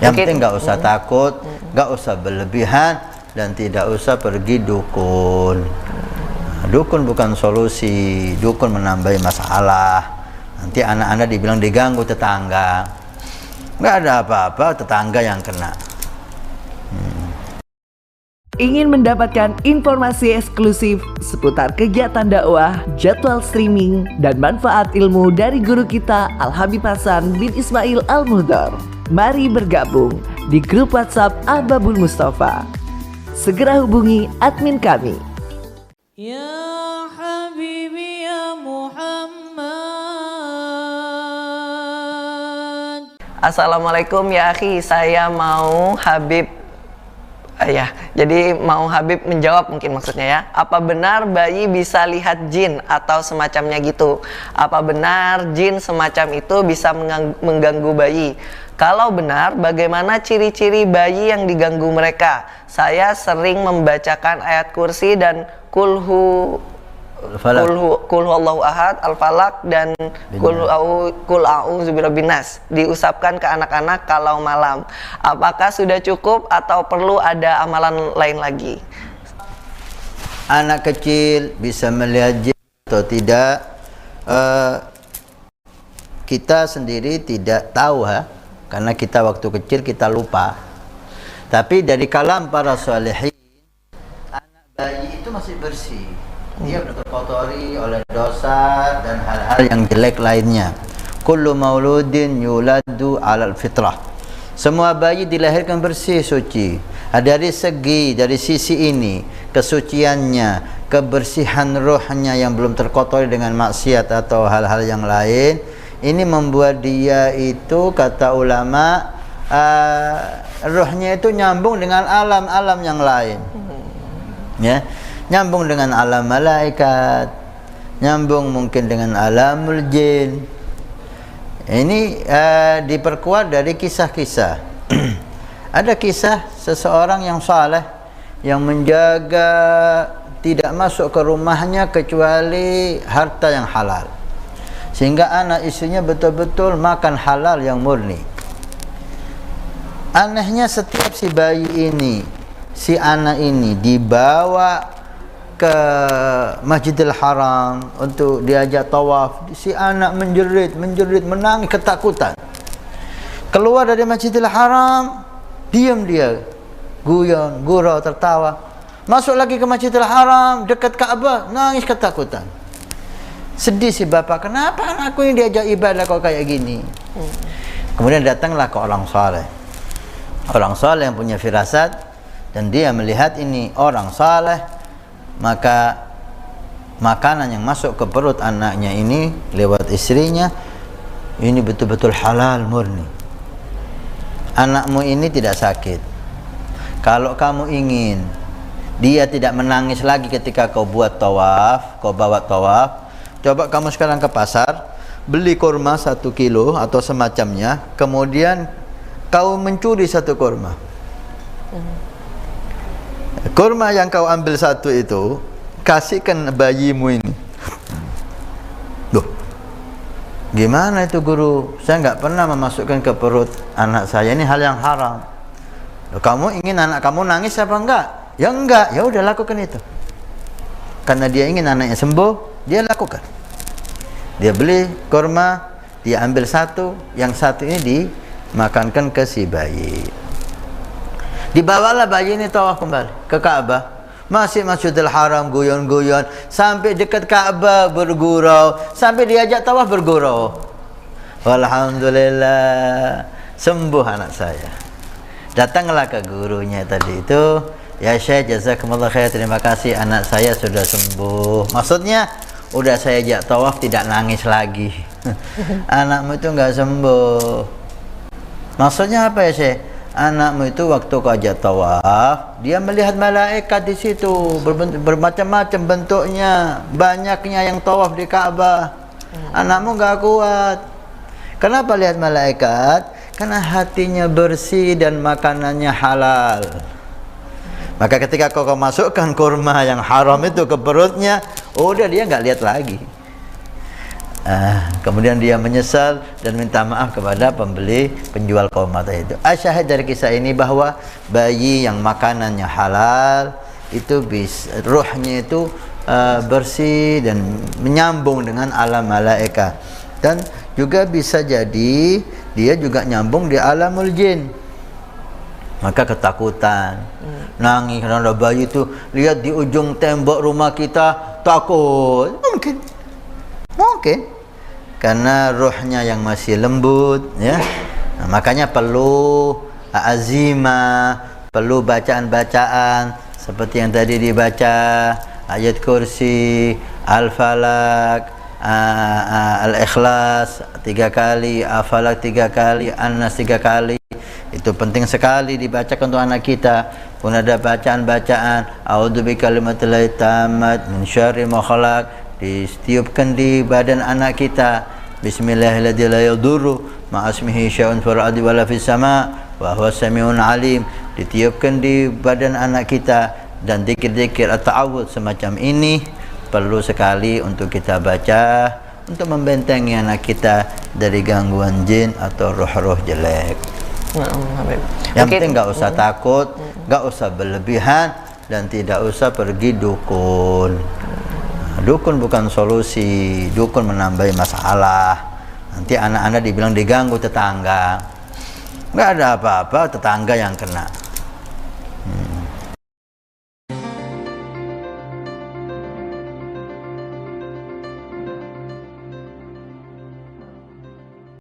Yang penting nggak usah takut, nggak usah berlebihan, dan tidak usah pergi dukun. Dukun bukan solusi, dukun menambah masalah. Nanti anak-anak dibilang diganggu tetangga. Nggak ada apa-apa, tetangga yang kena. Ingin mendapatkan informasi eksklusif seputar kegiatan dakwah, jadwal streaming, dan manfaat ilmu dari guru kita Al-Habib Hasan bin Ismail Al-Muhdar? Mari bergabung di grup WhatsApp Ahbabul Mustafa. Segera hubungi admin kami. Ya Habibi ya Muhammad. Assalamualaikum ya akhi, saya mau Habib jadi mau Habib menjawab mungkin maksudnya ya. Apa benar bayi bisa lihat jin atau semacamnya gitu? Apa benar jin semacam itu bisa mengganggu bayi? Kalau benar, bagaimana ciri-ciri bayi yang diganggu mereka? Saya sering membacakan ayat kursi dan kulhu Allahu ahad, al-falak, dan kul a'udzu birabbin nas diusapkan ke anak-anak kalau malam. Apakah sudah cukup atau perlu ada amalan lain lagi? Anak kecil bisa melihat jin atau tidak, kita sendiri tidak tahu karena kita waktu kecil kita lupa. Tapi dari kalam para salihin, anak bayi itu masih bersih. Dia sudah terkotori oleh dosa dan hal-hal yang jelek lainnya. Kullu mauludin yuladu alal fitrah. Semua bayi dilahirkan bersih, suci. Dari sisi ini, kesuciannya, kebersihan rohnya yang belum terkotori dengan maksiat atau hal-hal yang lain, ini membuat dia itu, kata ulama, rohnya itu nyambung dengan alam-alam yang lain. Ya. Nyambung dengan alam malaikat, nyambung mungkin dengan alamul jin. Ini diperkuat dari kisah-kisah. Ada kisah seseorang yang saleh yang menjaga tidak masuk ke rumahnya kecuali harta yang halal, sehingga anak istrinya betul-betul makan halal yang murni. Anehnya setiap si bayi ini, si anak ini dibawa ke Masjidil Haram untuk diajak tawaf, si anak menjerit, menangis ketakutan. Keluar dari Masjidil Haram, diam dia, guyon, gurau, tertawa. Masuk lagi ke Masjidil Haram, dekat Ka'bah, nangis ketakutan. Sedih si bapak, kenapa anakku ini diajak ibadah kok kayak gini? Kemudian datanglah ke orang saleh. Orang saleh yang punya firasat, dan dia melihat ini orang saleh, maka makanan yang masuk ke perut anaknya ini lewat istrinya ini betul-betul halal murni. Anakmu ini tidak sakit. Kalau kamu ingin dia tidak menangis lagi ketika kau buat tawaf, kau bawa tawaf, coba kamu sekarang ke pasar, beli kurma 1 kilo atau semacamnya, kemudian kau mencuri 1 kurma. Kurma yang kau ambil 1 itu, kasihkan bayimu ini. Loh, gimana itu guru? Saya nggak pernah memasukkan ke perut anak saya, ini hal yang haram. Loh, kamu ingin anak kamu nangis apa enggak? Ya enggak, ya udah lakukan itu. Karena dia ingin anaknya sembuh, dia lakukan. Dia beli kurma, dia ambil 1, yang 1 ini dimakankan ke si bayi. Dibawalah bayi ini tawaf kembali ke Ka'bah. Masih Masjidil Haram guyon-guyon, sampai dekat Ka'bah bergurau, sampai diajak tawaf bergurau. Walhamdulillah, sembuh anak saya. Datanglah ke gurunya tadi itu, ya Syekh, jazakumullah khair, terima kasih anak saya sudah sembuh. Maksudnya udah saya ajak tawaf tidak nangis lagi. Anakmu itu nggak sembuh. Maksudnya apa ya Syekh? Anakmu itu waktu kau ajak tawaf, dia melihat malaikat di situ, bermacam-macam bentuknya, banyaknya yang tawaf di Ka'bah. Anakmu nggak kuat. Kenapa lihat malaikat? Karena hatinya bersih dan makanannya halal. Maka ketika kau masukkan kurma yang haram itu ke perutnya, udah dia nggak lihat lagi. Kemudian dia menyesal dan minta maaf kepada penjual kurma itu. Syahid dari kisah ini bahwa bayi yang makanannya halal itu ruhnya itu bersih dan menyambung dengan alam malaikat, dan juga bisa jadi dia juga nyambung di alamul jin. Maka ketakutan, nangis karena bayi itu lihat di ujung tembok rumah kita, takut. Mungkin karena ruhnya yang masih lembut, ya. Nah, makanya perlu azimah, perlu bacaan-bacaan seperti yang tadi dibaca, ayat kursi, al-falak, al-ikhlas 3 kali, al-falak 3 kali, an-nas 3 kali. Itu penting sekali dibacakan untuk anak kita. Pun ada bacaan-bacaan a'udzu bikalimatillahit tammat min syarri ma khalaq, ditiupkan di badan anak kita. Bismillahirrahmanirrahim, la yadurru ma asmihi syai'un fil ardi wala fis sama' wa huwas samiun alim, ditiupkan di badan anak kita. Dan zikir-zikir at-ta'awudz semacam ini perlu sekali untuk kita baca untuk membentengi anak kita dari gangguan jin atau roh-roh jelek. Yang penting nggak usah takut, nggak usah berlebihan, dan tidak usah pergi dukun. Dukun bukan solusi, dukun menambah masalah. Nanti anak-anak dibilang diganggu tetangga, nggak ada apa-apa, tetangga yang kena.